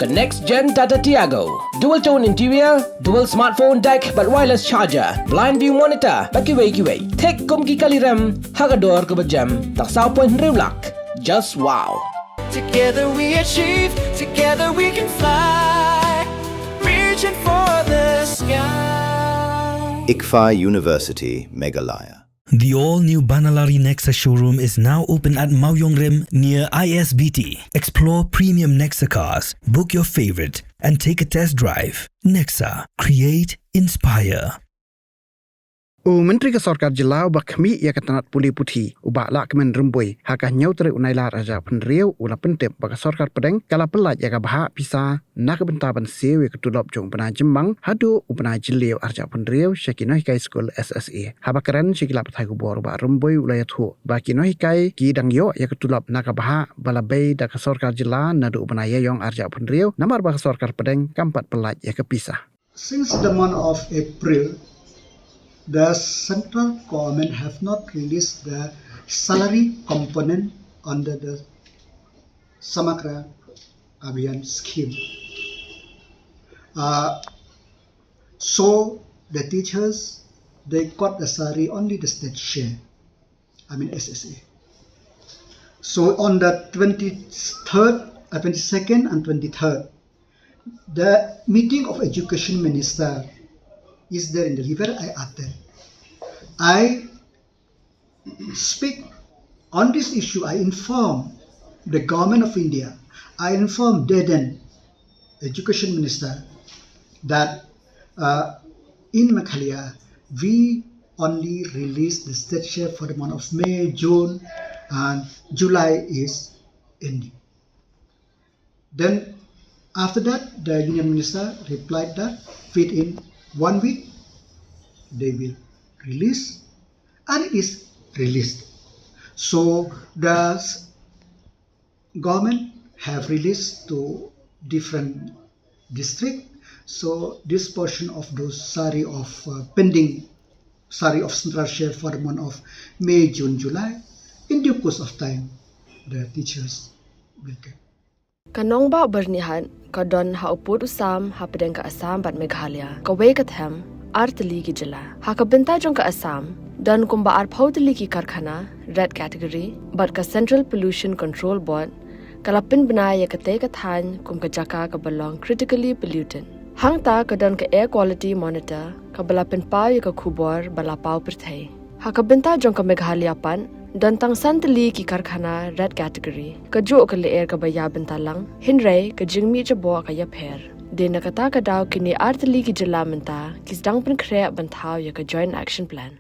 ke next gen Tata Tiago. Dual tone interior, dual smartphone deck but wireless charger, blind view monitor, kiway. Tek kum ki kaliram, hagador ke bejam, tak sao point rewlak. Just wow. Together we achieve, together we can fly, reaching for the sky. ICFA University, Meghalaya. The all-new Banalari Nexa showroom is now open at Mauyongrim near ISBT. Explore premium Nexa cars, book your favorite, and take a test drive. Nexa. Create, inspire. Menteri ke Sorkar Jelau bakmi ia katanat puli putih ubak lak kemen rembui hakah nyau teri unailah raja penriau ula pentep baka Sorkar Pdeng kala Pyllait ia bahak Pisa nak bentaban Siew ke Tulop jong pena Jymmang hadu upena jeliu arja penriau syaki Nonghikai school SSA habakaran syakila patai kubor ubak rembui ulaya thu baki Nonghikai ki dang yo ia ke Tulop nak bahak balabai dak Sorkar Jela nadu upena yong arja penriau namar baka Sorkar Pdeng kampat Pyllait ia ke Pisa. Since the month of April, the central government have not released the salary component under the Samagra Abhiyan scheme. So the teachers, they got the salary only the state share, SSA. So on the 22nd and 23rd, the meeting of education minister is there in the river. I attend. I speak on this issue. I inform the government of India. I inform Pdeng, education minister, that in Meghalaya we only release the state share for the month of May, June, and July is ending. Then after that, the union minister replied that within 1 week they will release, and it is released. So the government have released to different district. So this portion of those sari of pending sari of central share for the month of May, June, July, in due course of time, the teachers will get. Kanong ba bernihan kadon ha upod usam ha Pdeng ka Assam bat Meghalaya kawe kathem artli ki jela ha ka benta jong ka Assam dan kumba ar phautli ki karkhana red category but ka Central Pollution Control Board kalapin banaya ka te ka than kum ka jaka ka belong critically pollutant hang ta kadon ka air quality monitor ka balapin pa ya ka khubor bala pau perthai ha ka benta jong ka Meghalaya pan dan tang santali ki karkhana red category ka jo ka leer ka baya bentalang hinray ka jingmi jabo ka ya pher de nakata ka daw kini artli ki jela menta kis dang pen khre banthaw ya ka joint action plan